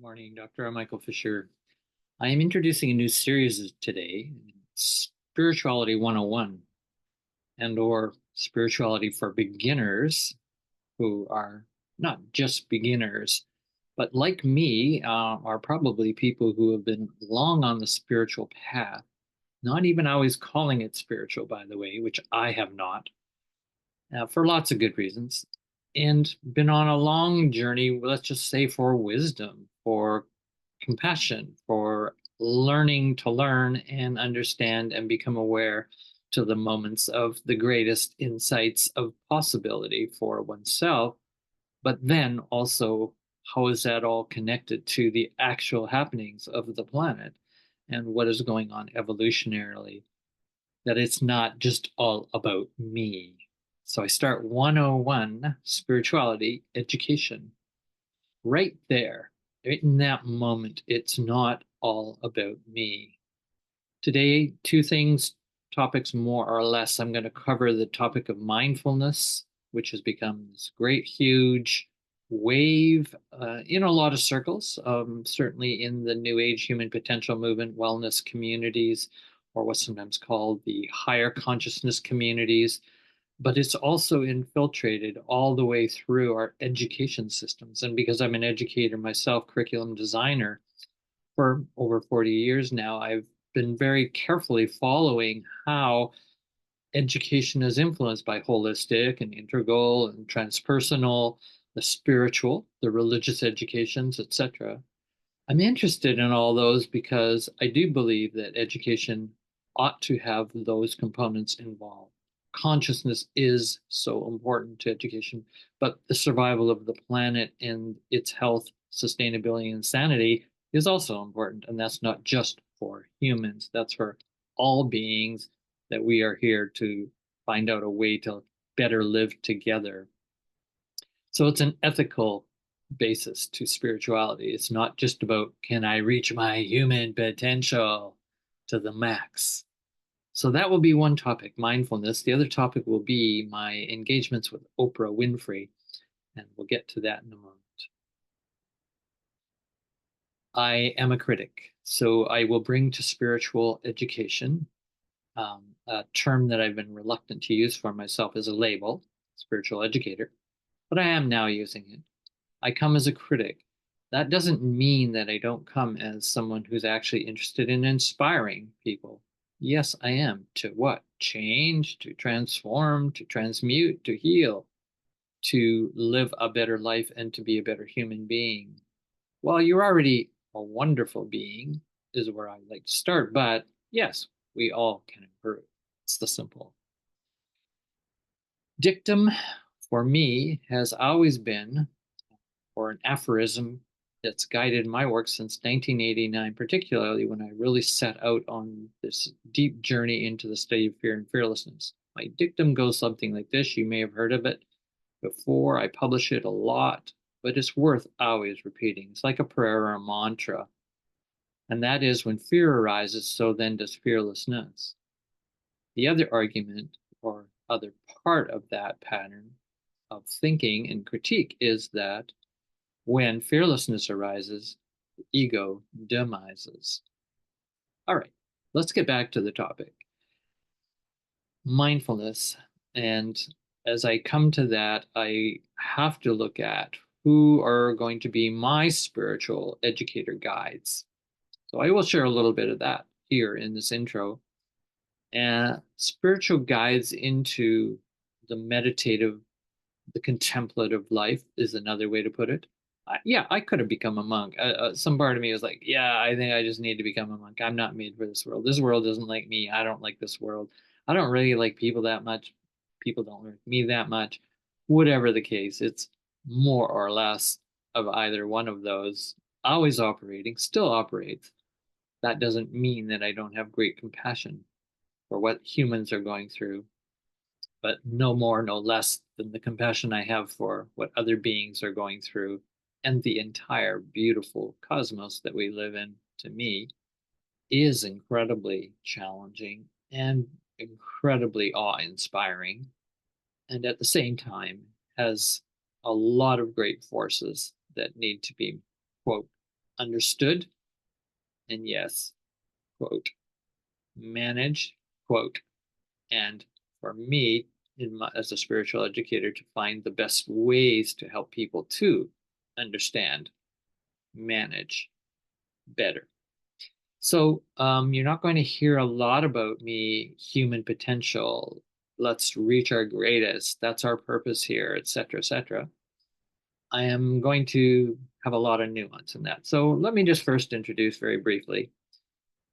Morning, Dr. Michael Fisher. I am introducing a new series today, Spirituality 101, and or Spirituality for Beginners who are not just beginners, but like me, are probably people who have been long on the spiritual path, not even always calling it spiritual, by the way, which I have not, for lots of good reasons, and been on a long journey, let's just say for wisdom, for compassion, for learning to learn and understand and become aware to the moments of the greatest insights of possibility for oneself. But then also, how is that all connected to the actual happenings of the planet and what is going on evolutionarily? That it's not just all about me. So I start 101 spirituality education right there, right in that moment. It's not all about me. Today, two things, topics more or less. I'm going to cover the topic of mindfulness, which has become this great, huge wave in a lot of circles, certainly in the New Age human potential movement, wellness communities, or what's sometimes called the higher consciousness communities, but it's also infiltrated all the way through our education systems. And because I'm an educator myself, curriculum designer for over 40 years now, I've been very carefully following how education is influenced by holistic and integral and transpersonal, the spiritual, the religious educations, etc. I'm interested in all those because I do believe that education ought to have those components involved. Consciousness is so important to education, but the survival of the planet and its health, sustainability, and sanity is also important. And that's not just for humans, that's for all beings, that we are here to find out a way to better live together. So it's an ethical basis to spirituality. It's not just about, can I reach my human potential to the max? So that will be one topic, mindfulness. The other topic will be my engagements with Oprah Winfrey, and we'll get to that in a moment. I am a critic, so I will bring to spiritual education a term that I've been reluctant to use for myself as a label, spiritual educator, but I am now using it. I come as a critic. That doesn't mean that I don't come as someone who's actually interested in inspiring people. Yes, I am. To what? Change, to transform, to transmute, to heal, to live a better life, and to be a better human being. Well, you're already a wonderful being, is where I like to start. But yes, we all can improve. It's the simple dictum for me has always been, or an aphorism that's guided my work since 1989, particularly when I really set out on this deep journey into the study of fear and fearlessness. My dictum goes something like this. You may have heard of it before. I publish it a lot, but it's worth always repeating. It's like a prayer or a mantra. And that is, when fear arises, so then does fearlessness. The other argument, or other part of that pattern of thinking and critique, is that when fearlessness arises, the ego demises. All right, let's get back to the topic, mindfulness. And as I come to that, I have to look at who are going to be my spiritual educator guides. So I will share a little bit of that here in this intro. And spiritual guides into the meditative, the contemplative life is another way to put it. Yeah, I could have become a monk. Some part of me was like, yeah, I think I just need to become a monk. I'm not made for this world. This world doesn't like me. I don't like this world. I don't really like people that much. People don't like me that much. Whatever the case, it's more or less of either one of those. Always operating, still operates. That doesn't mean that I don't have great compassion for what humans are going through, but no more, no less than the compassion I have for what other beings are going through and the entire beautiful cosmos that we live in, to me, is incredibly challenging and incredibly awe inspiring. And at the same time, has a lot of great forces that need to be, quote, understood, and yes, quote, manage, quote, and for me, as a spiritual educator, to find the best ways to help people to understand, manage better. So you're not going to hear a lot about me, human potential. Let's reach our greatest. That's our purpose here, etc., etc. I am going to have a lot of nuance in that. So let me just first introduce very briefly.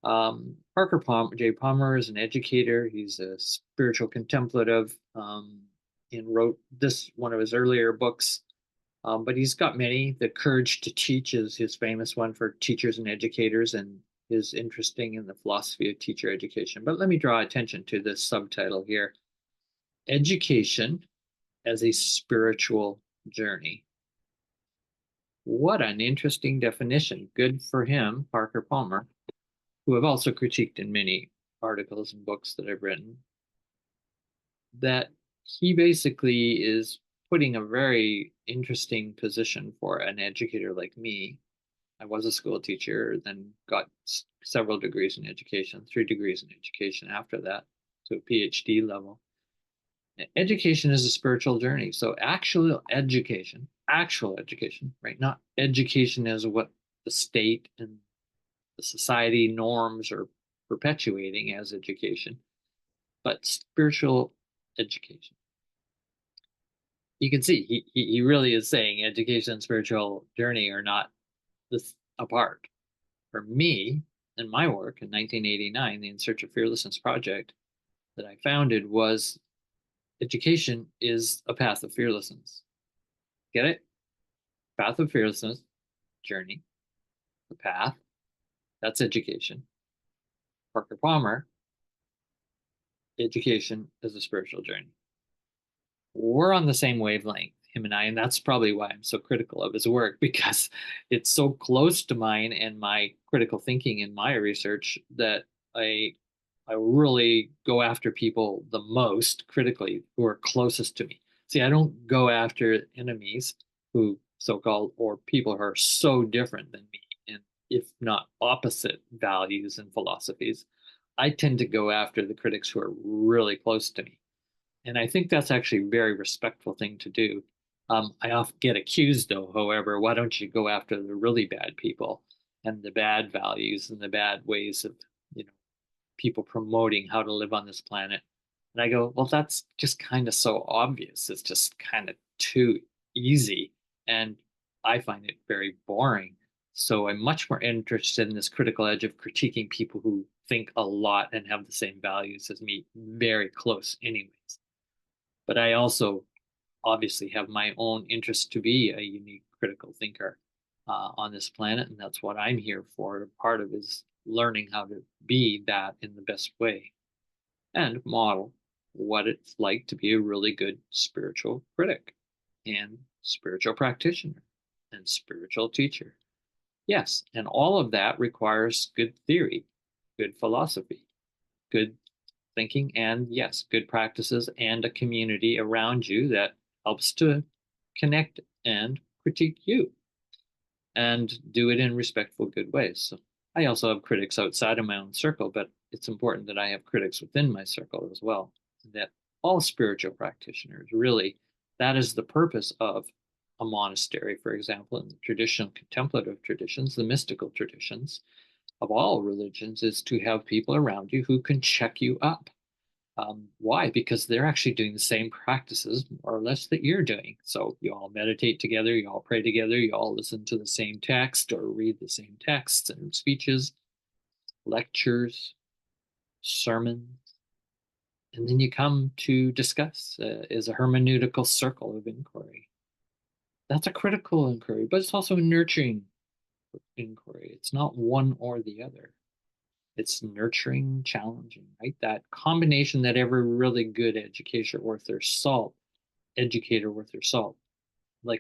Parker J. Palmer is an educator. He's a spiritual contemplative, and wrote this one of his earlier books. But he's got many. The Courage to Teach is his famous one for teachers and educators, and is interesting in the philosophy of teacher education. But let me draw attention to this subtitle here: Education as a Spiritual Journey. What an interesting definition. Good for him, Parker Palmer, who I've also critiqued in many articles and books that I've written, that he basically is putting a very interesting position for an educator like me. I was a school teacher, then got several degrees in education, 3 degrees in education after that, to a PhD level. Education is a spiritual journey. So actual education, right? Not education as what the state and the society norms are perpetuating as education, but spiritual education. You can see he really is saying education and spiritual journey are not this apart. For me, in my work in 1989, the In Search of Fearlessness project that I founded was education is a path of fearlessness. Get it? Path of fearlessness, journey, the path, that's education. Parker Palmer, education is a spiritual journey. We're on the same wavelength, him and I, and that's probably why I'm so critical of his work, because it's so close to mine and my critical thinking in my research that I really go after people the most critically who are closest to me. See, I don't go after enemies who so-called, or people who are so different than me, and if not opposite values and philosophies. I tend to go after the critics who are really close to me. And I think that's actually a very respectful thing to do. I often get accused, though, however, why don't you go after the really bad people and the bad values and the bad ways of, people promoting how to live on this planet? And I go, well, that's just kind of so obvious. It's just kind of too easy. And I find it very boring. So I'm much more interested in this critical edge of critiquing people who think a lot and have the same values as me, very close, anyways. But I also obviously have my own interest to be a unique critical thinker on this planet, and that's what I'm here for. Part of is learning how to be that in the best way and model what it's like to be a really good spiritual critic and spiritual practitioner and spiritual teacher. Yes, and all of that requires good theory, good philosophy, good thinking, and yes, good practices and a community around you that helps to connect and critique you and do it in respectful, good ways. So I also have critics outside of my own circle, but it's important that I have critics within my circle as well. That all spiritual practitioners really, that is the purpose of a monastery, for example, in the traditional contemplative traditions, the mystical traditions of all religions, is to have people around you who can check you up. Why? Because they're actually doing the same practices, more or less, that you're doing. So you all meditate together, you all pray together, you all listen to the same text or read the same texts and speeches, lectures, sermons, and then you come to discuss as a hermeneutical circle of inquiry. That's a critical inquiry, but it's also a nurturing inquiry. It's not one or the other. It's nurturing, challenging, right? That combination that every really good educator worth their salt, like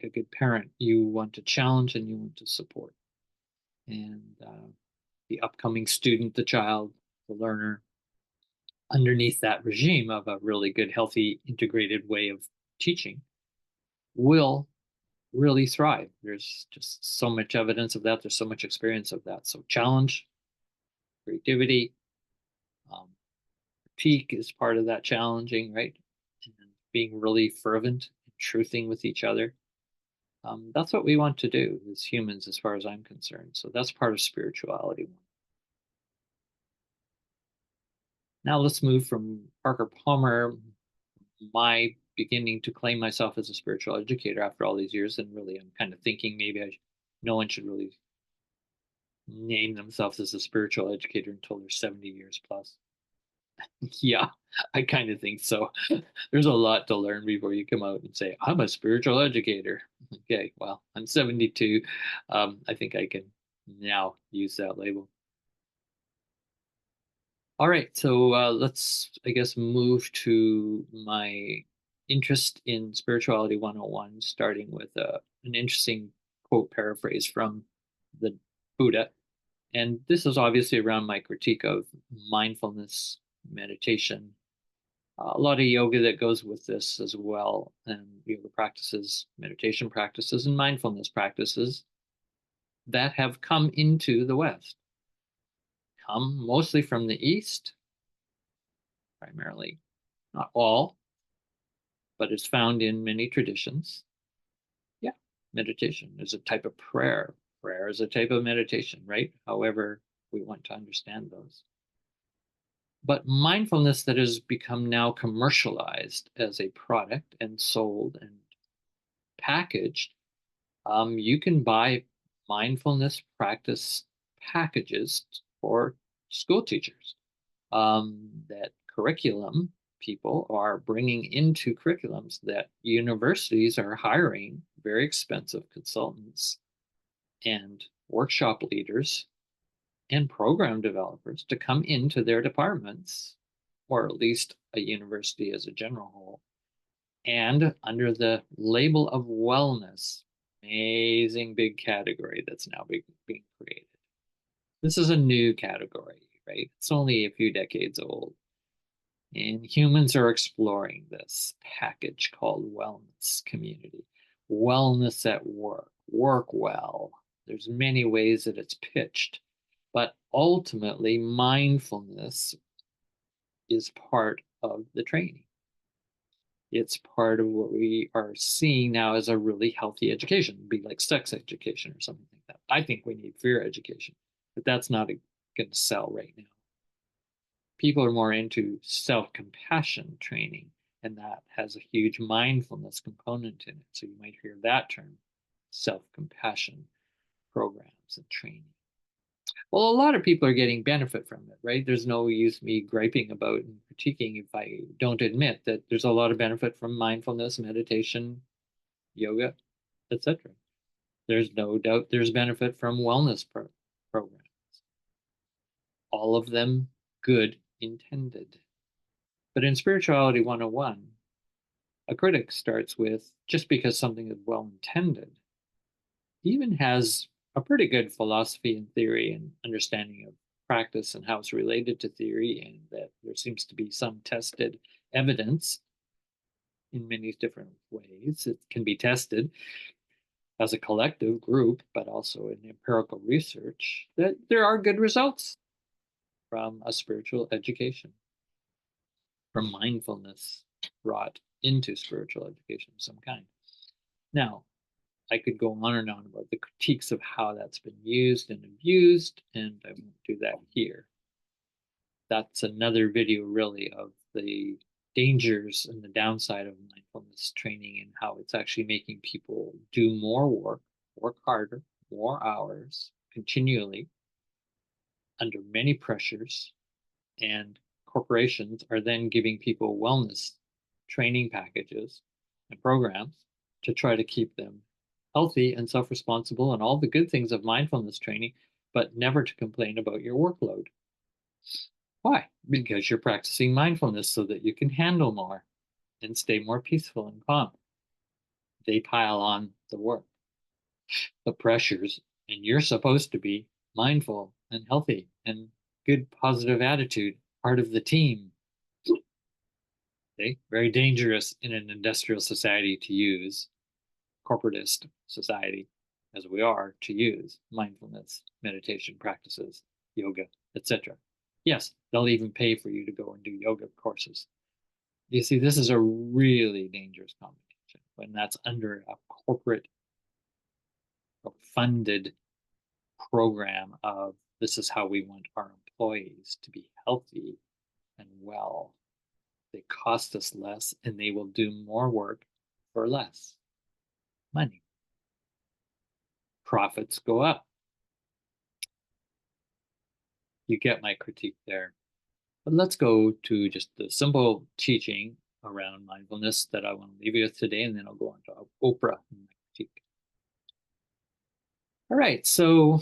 a good parent, you want to challenge and you want to support. And the upcoming student, the child, the learner, underneath that regime of a really good, healthy, integrated way of teaching, will really thrive. There's just so much evidence of that. There's so much experience of that. So challenge, creativity, um, critique is part of that challenging, right? And being really fervent, truthing with each other. That's what we want to do as humans, as far as I'm concerned. So that's part of spirituality. Now let's move from Parker Palmer, my beginning to claim myself as a spiritual educator after all these years, and really I'm kind of thinking maybe no one should really name themselves as a spiritual educator until they're 70 years plus. Yeah, I kind of think so. There's a lot to learn before you come out and say, I'm a spiritual educator. Okay, well, I'm 72. I think I can now use that label. All right, so let's, I guess, move to my interest in Spirituality 101, starting with an interesting quote paraphrase from the Buddha. And this is obviously around my critique of mindfulness, meditation, a lot of yoga that goes with this as well, and yoga practices, meditation practices, and mindfulness practices that have come into the West, come mostly from the East, primarily, not all, but it's found in many traditions. Yeah, meditation is a type of prayer. Prayer is a type of meditation, right? However, we want to understand those. But mindfulness that has become now commercialized as a product and sold and packaged, you can buy mindfulness practice packages for school teachers. That curriculum people are bringing into curriculums that universities are hiring very expensive consultants and workshop leaders and program developers to come into their departments, or at least a university as a general whole, and under the label of wellness, amazing big category that's now being created. This is a new category, right? It's only a few decades old. And humans are exploring this package called wellness community. Wellness at work, work well. There's many ways that it's pitched, but ultimately mindfulness is part of the training. It's part of what we are seeing now as a really healthy education, be like sex education or something like that. I think we need fear education, but that's not going to sell right now. People are more into self-compassion training, and that has a huge mindfulness component in it. So you might hear that term, self-compassion programs and training. Well, a lot of people are getting benefit from it, right? There's no use me griping about and critiquing if I don't admit that there's a lot of benefit from mindfulness, meditation, yoga, etc. There's no doubt there's benefit from wellness programs. All of them good intended. But in Spirituality 101, a critic starts with just because something is well intended, even has a pretty good philosophy and theory and understanding of practice and how it's related to theory, and that there seems to be some tested evidence in many different ways. It can be tested as a collective group, but also in empirical research, that there are good results from a spiritual education, from mindfulness brought into spiritual education of some kind. Now, I could go on and on about the critiques of how that's been used and abused, and I won't do that here. That's another video, really, of the dangers and the downside of mindfulness training and how it's actually making people do more work, work harder, more hours continually under many pressures. And corporations are then giving people wellness training packages and programs to try to keep them healthy and self-responsible and all the good things of mindfulness training, but never to complain about your workload. Why? Because you're practicing mindfulness so that you can handle more and stay more peaceful and calm. They pile on the work, the pressures, and you're supposed to be mindful and healthy and good positive attitude, part of the team. Okay? Very dangerous in an industrial society to use. corporatist society, as we are, to use mindfulness, meditation practices, yoga, etc. Yes, they'll even pay for you to go and do yoga courses. You see, this is a really dangerous combination when that's under a corporate funded program of this is how we want our employees to be healthy and well. They cost us less and they will do more work for less money. Profits go up. You get my critique there. But let's go to just the simple teaching around mindfulness that I want to leave you with today, and then I'll go on to Oprah and my critique. All right, so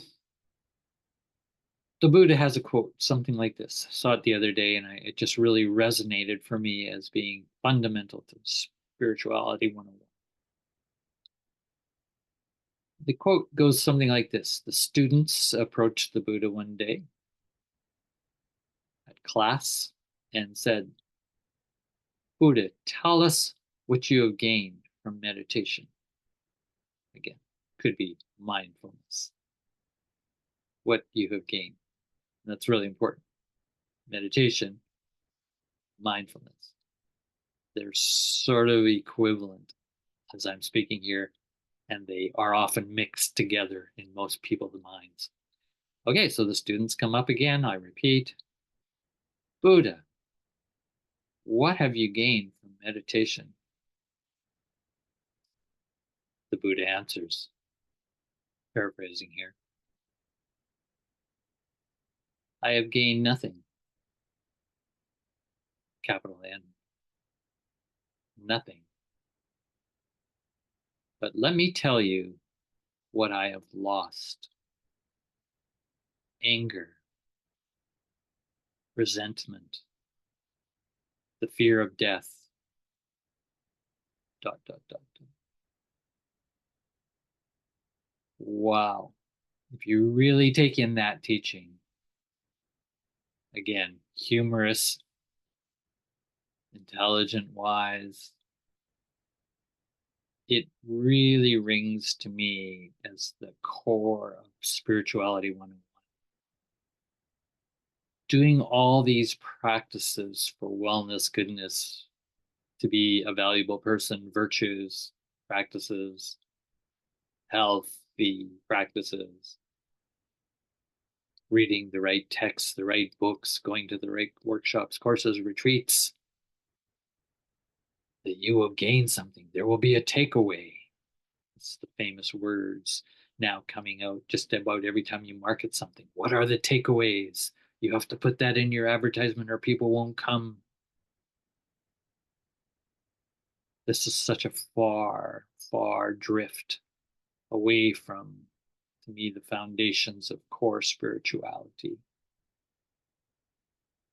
the Buddha has a quote, something like this. I saw it the other day, and it just really resonated for me as being fundamental to spirituality 101. The quote goes something like this. The students approached the Buddha one day at class and said, Buddha, tell us what you have gained from meditation. Again, could be mindfulness. What you have gained. That's really important. Meditation, mindfulness. They're sort of equivalent as I'm speaking here, and they are often mixed together in most people's minds. Okay, so the students come up again. I repeat, Buddha, what have you gained from meditation? The Buddha answers, paraphrasing here, I have gained nothing. Capital N. Nothing. But let me tell you what I have lost. Anger, resentment, the fear of death, ... Wow. If you really take in that teaching, again, humorous, intelligent, wise, it really rings to me as the core of spirituality 101. Doing all these practices for wellness, goodness, to be a valuable person, virtues, practices, healthy practices, reading the right texts, the right books, going to the right workshops, courses, retreats, that you will gain something. There will be a takeaway. It's the famous words now coming out just about every time you market something. What are the takeaways? You have to put that in your advertisement or people won't come. This is such a far, far drift away from, to me, the foundations of core spirituality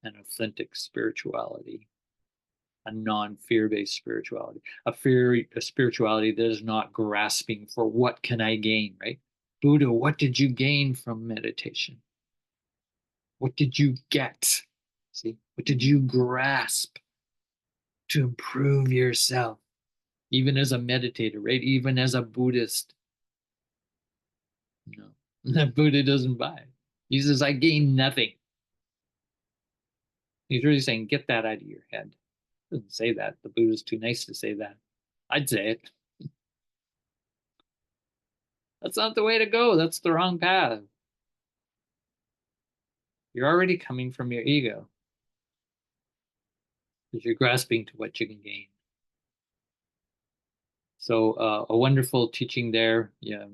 and authentic spirituality, a non-fear-based spirituality, a spirituality that is not grasping for what can I gain, right? Buddha, what did you gain from meditation? What did you get? See, what did you grasp to improve yourself? Even as a meditator, right? Even as a Buddhist. No, the Buddha doesn't buy. He says, I gain nothing. He's really saying, get that out of your head. He doesn't say that. The Buddha's too nice to say that. I'd say it. That's not the way to go. That's the wrong path. You're already coming from your ego because you're grasping to what you can gain. So a wonderful teaching there. Yeah,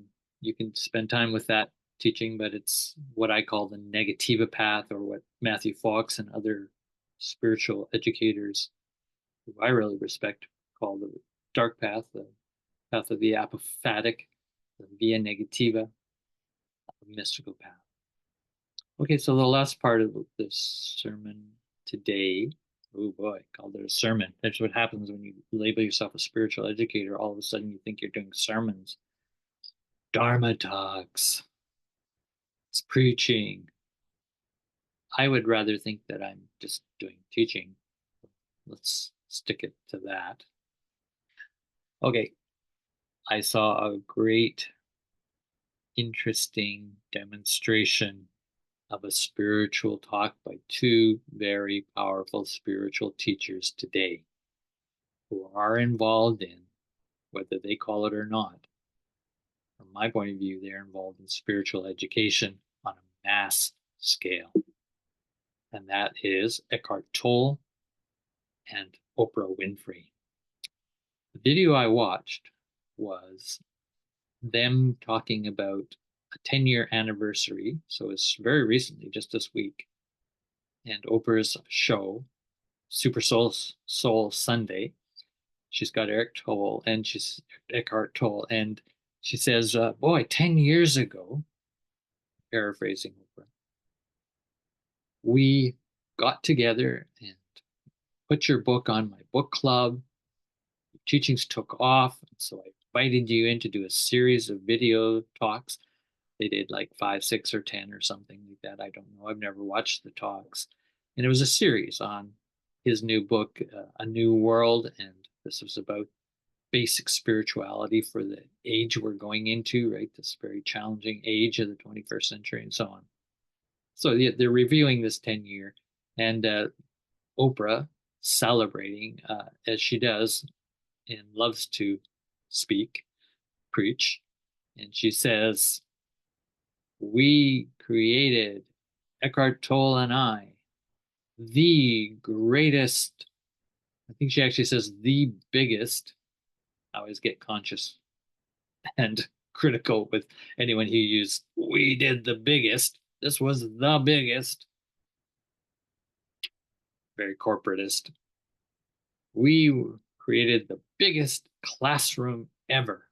you can spend time with that teaching, but it's what I call the negativa path, or what Matthew Fox and other spiritual educators who I really respect call the dark path, the path of the apophatic, the via negativa, the mystical path. Okay, so the last part of this sermon today, oh boy, called it a sermon. That's what happens when you label yourself a spiritual educator. All of a sudden you think you're doing sermons. Dharma talks. It's preaching. I would rather think that I'm just doing teaching. Let's stick it to that. Okay, I saw a great, interesting demonstration of a spiritual talk by two very powerful spiritual teachers today who are involved in, whether they call it or not, from my point of view, they're involved in spiritual education on a mass scale. And that is Eckhart Tolle and Oprah Winfrey. The video I watched was them talking about a 10-year anniversary. So it's very recently, just this week. And Oprah's show, Super Soul Sunday. She's got Eckhart Tolle, and she says, "Boy, 10 years ago," paraphrasing Oprah, "we got together and put your book on my book club. Your teachings took off, so I invited you in to do a series of video talks." They did like 5, 6, or 10 or something like that. I don't know. I've never watched the talks. And it was a series on his new book, A New World. And this was about basic spirituality for the age we're going into, right? This very challenging age of the 21st century and so on. So they're reviewing this 10-year, and Oprah celebrating, as she does and loves to speak, preach. And she says, "We created, Eckhart Tolle and I, the greatest," I think she actually says the biggest. I always get conscious and critical with anyone who used "we did the biggest." This was the biggest, very corporatist. "We created the biggest classroom ever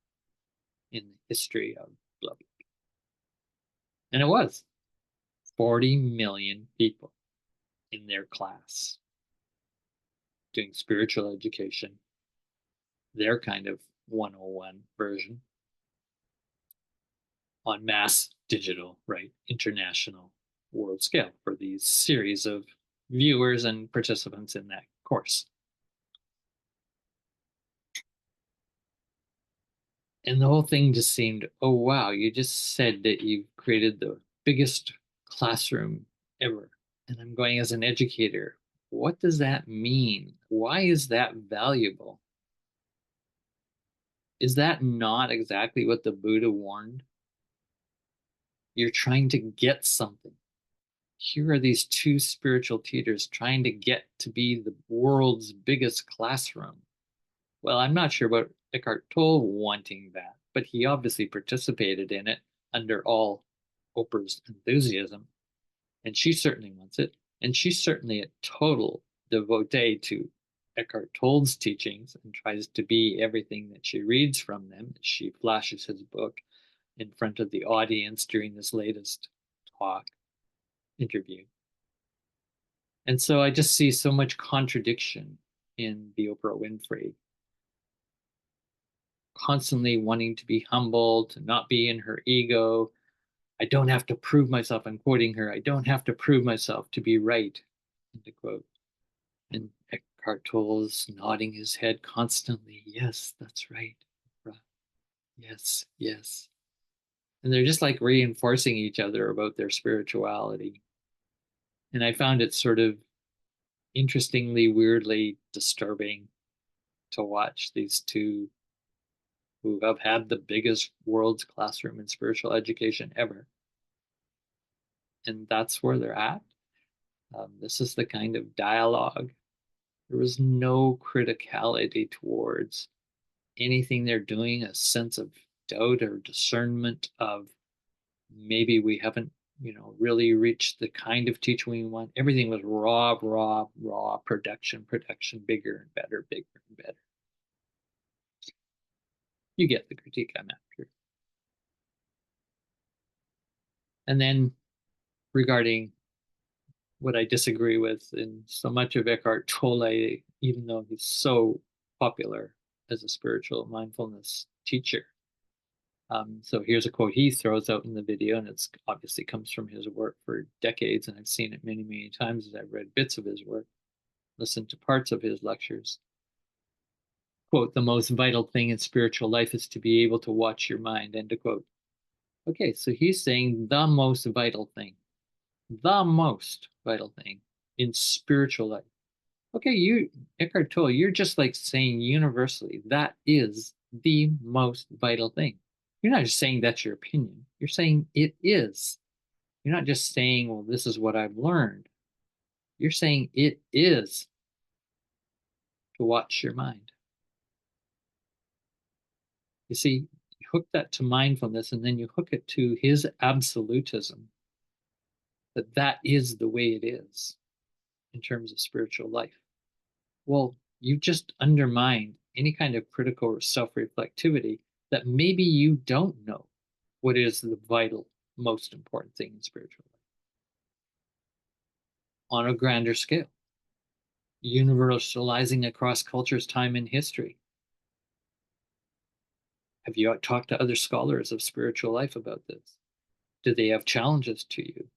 in the history of blah, blah." And it was 40 million people in their class doing spiritual education, their kind of 101 version on mass digital, right? International world scale for these series of viewers and participants in that course. And the whole thing just seemed, oh, wow, you just said that you created the biggest classroom ever. And I'm going, as an educator, what does that mean? Why is that valuable? Is that not exactly what the Buddha warned? You're trying to get something. Here are these two spiritual teachers trying to get to be the world's biggest classroom. Well, I'm not sure about Eckhart Tolle wanting that, but he obviously participated in it under all Oprah's enthusiasm. And she certainly wants it. And she's certainly a total devotee to Eckhart Tolle's teachings and tries to be everything that she reads from them. She flashes his book in front of the audience during this latest talk interview. And so I just see so much contradiction in the Oprah Winfrey, constantly wanting to be humble, to not be in her ego. "I don't have to prove myself." I'm quoting her. "I don't have to prove myself to be right," end of quote. And Eckhart Tolle's nodding his head constantly. "Yes, that's right, Oprah. Yes, yes." And they're just like reinforcing each other about their spirituality. And I found it sort of interestingly, weirdly disturbing to watch these two who have had the biggest world's classroom in spiritual education ever. And that's where they're at. This is the kind of dialogue. There was no criticality towards anything they're doing, a sense of doubt or discernment of maybe we haven't, really reached the kind of teaching we want. Everything was raw production, bigger and better, bigger and better. You get the critique I'm after. And then regarding what I disagree with in so much of Eckhart Tolle, even though he's so popular as a spiritual mindfulness teacher. So here's a quote he throws out in the video, and it's obviously comes from his work for decades, and I've seen it many, many times as I've read bits of his work, listened to parts of his lectures. quote, the most vital thing in spiritual life is to be able to watch your mind, end of quote. Okay, so he's saying the most vital thing, the most vital thing in spiritual life. Okay, you, Eckhart Tolle, you're just like saying universally that is the most vital thing. You're not just saying that's your opinion. You're saying it is. You're not just saying, well, this is what I've learned. You're saying it is to watch your mind. You see, you hook that to mindfulness and then you hook it to his absolutism, that is the way it is in terms of spiritual life. Well, you just undermined any kind of critical self-reflectivity that maybe you don't know what is the vital, most important thing in spiritual life on a grander scale, universalizing across cultures, time, and history. Have you talked to other scholars of spiritual life about this? Do they have challenges to you?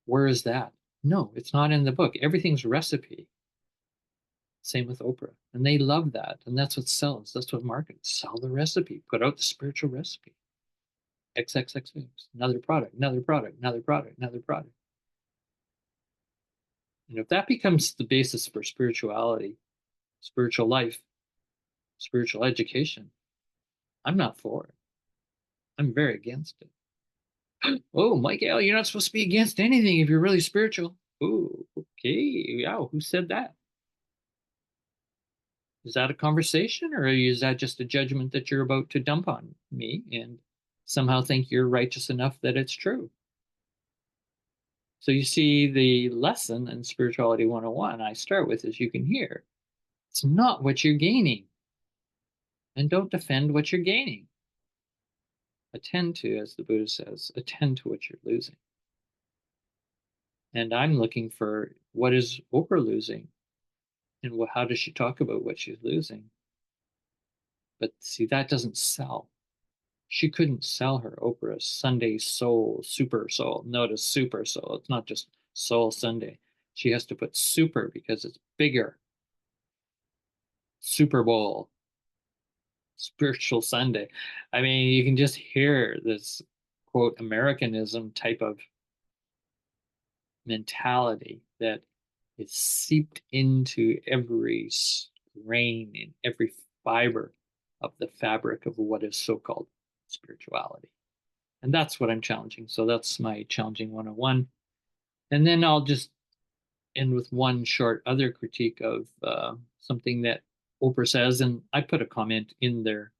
Where is that? No, it's not in the book. Everything's recipe. Same with Oprah. And they love that. And that's what sells. That's what markets. Sell the recipe. Put out the spiritual recipe. XXX, another product, another product, another product, another product. And if that becomes the basis for spirituality, spiritual life, spiritual education, I'm not for it. I'm very against it. Oh, Michael, you're not supposed to be against anything if you're really spiritual. Oh, okay. Yeah, who said that? Is that a conversation or is that just a judgment that you're about to dump on me and somehow think you're righteous enough that it's true? So you see, the lesson in Spirituality 101 I start with, as you can hear, it's not what you're gaining. And don't defend what you're gaining. Attend to, as the Buddha says, attend to what you're losing. And I'm looking for what is Oprah losing and how does she talk about what she's losing? But see, that doesn't sell. She couldn't sell her Oprah Sunday Soul, Super Soul. Notice Super Soul. It's not just Soul Sunday. She has to put super because it's bigger. Super Bowl, Spiritual Sunday. I mean, you can just hear this quote Americanism type of mentality that is seeped into every grain in every fiber of the fabric of what is so-called spirituality. And that's what I'm challenging. So that's my challenging 101. And then I'll just end with one short other critique of something that Oprah says. And I put a comment in their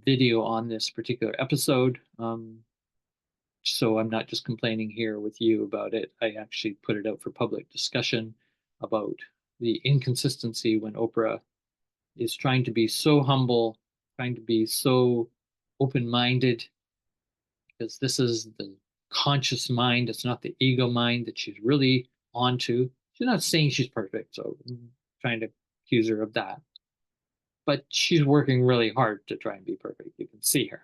video on this particular episode. So I'm not just complaining here with you about it. I actually put it out for public discussion about the inconsistency when Oprah is trying to be so humble, trying to be so open-minded, because this is the conscious mind. It's not the ego mind that she's really onto. She's not saying she's perfect, so I'm trying to accuse her of that. But she's working really hard to try and be perfect. You can see her.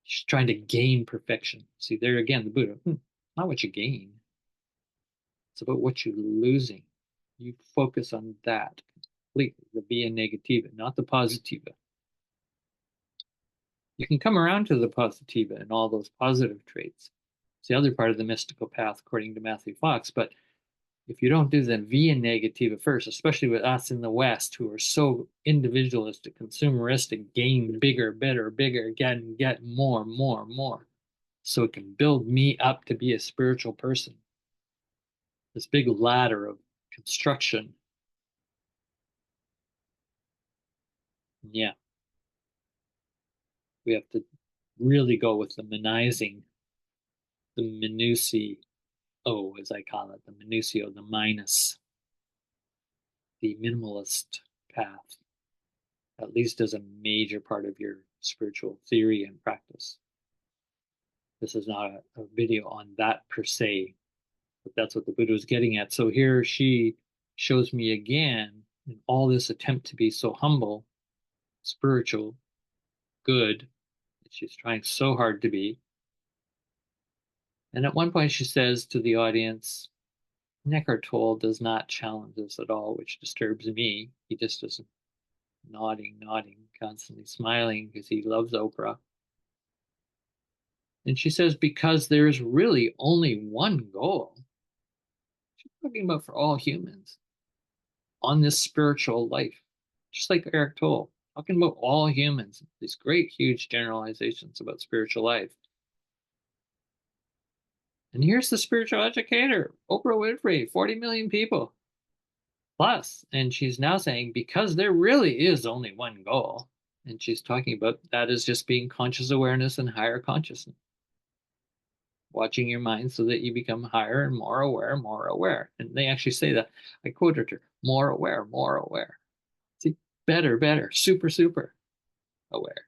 She's trying to gain perfection. See, there again, the Buddha, not what you gain. It's about what you're losing. You focus on that completely, the via negativa, not the positiva. You can come around to the positiva and all those positive traits. It's the other part of the mystical path, according to Matthew Fox. But if you don't do the via negativa first, especially with us in the West who are so individualistic, consumeristic, gain bigger, better, bigger, get more, more, more, so it can build me up to be a spiritual person. This big ladder of construction. Yeah, we have to really go with the minizing, the minutiae, as I call it, the minutio, the minus, the minimalist path, at least as a major part of your spiritual theory and practice. This is not a video on that per se, but that's what the Buddha was getting at. So here she shows me again in all this attempt to be so humble, spiritual, good, that she's trying so hard to be. And at one point she says to the audience, Eckhart Tolle does not challenge this at all, which disturbs me. He just doesn't nodding, constantly smiling because he loves Oprah. And she says, because there's really only one goal. She's talking about for all humans on this spiritual life, just like Eric Tolle, talking about all humans, these great, huge generalizations about spiritual life. And here's the spiritual educator, Oprah Winfrey, 40 million people plus. And she's now saying, because there really is only one goal. And she's talking about that is just being conscious awareness and higher consciousness, watching your mind so that you become higher and more aware, more aware. And they actually say that. I quoted her, more aware, more aware. See, better, better, super, super aware.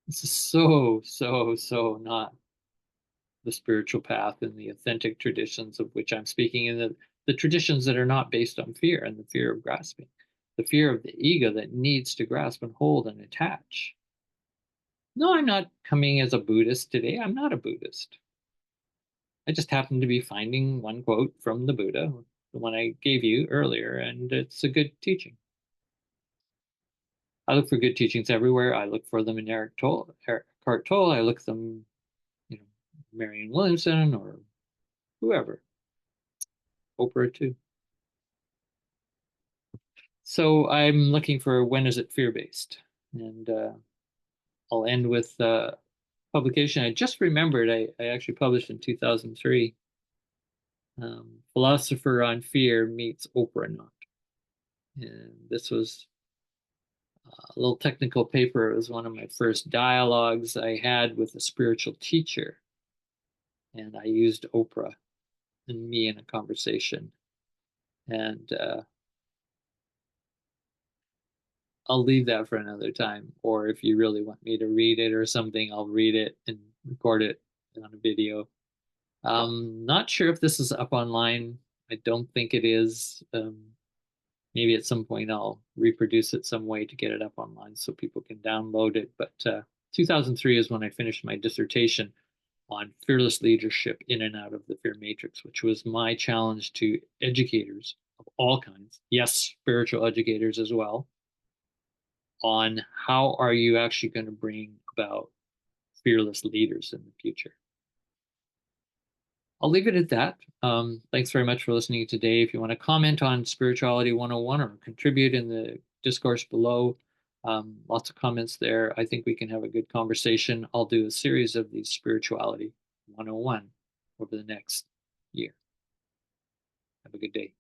This is so, so, so not the spiritual path and the authentic traditions of which I'm speaking, and the traditions that are not based on fear and the fear of grasping, the fear of the ego that needs to grasp and hold and attach. No, I'm not coming as a Buddhist today. I'm not a Buddhist. I just happen to be finding one quote from the Buddha, the one I gave you earlier, and it's a good teaching. I look for good teachings everywhere. I look for them in Eckhart Tolle. I look them, you know, Marianne Williamson or whoever, Oprah too. So I'm looking for when is it fear-based, and I'll end with publication. I just remembered I actually published in 2003. Philosopher on Fear meets Oprah Not, and this was a little technical paper. It was one of my first dialogues I had with a spiritual teacher, and I used Oprah and me in a conversation. And I'll leave that for another time. Or if you really want me to read it or something, I'll read it and record it on a video. Not sure if this is up online. I don't think it is. Maybe at some point I'll reproduce it some way to get it up online so people can download it. But 2003 is when I finished my dissertation on fearless leadership in and out of the fear matrix, which was my challenge to educators of all kinds. Yes, spiritual educators as well, on how are you actually going to bring about fearless leaders in the future. I'll leave it at that. Thanks very much for listening today. If you want to comment on Spirituality 101 or contribute in the discourse below, lots of comments there. I think we can have a good conversation. I'll do a series of these Spirituality 101 over the next year. Have a good day.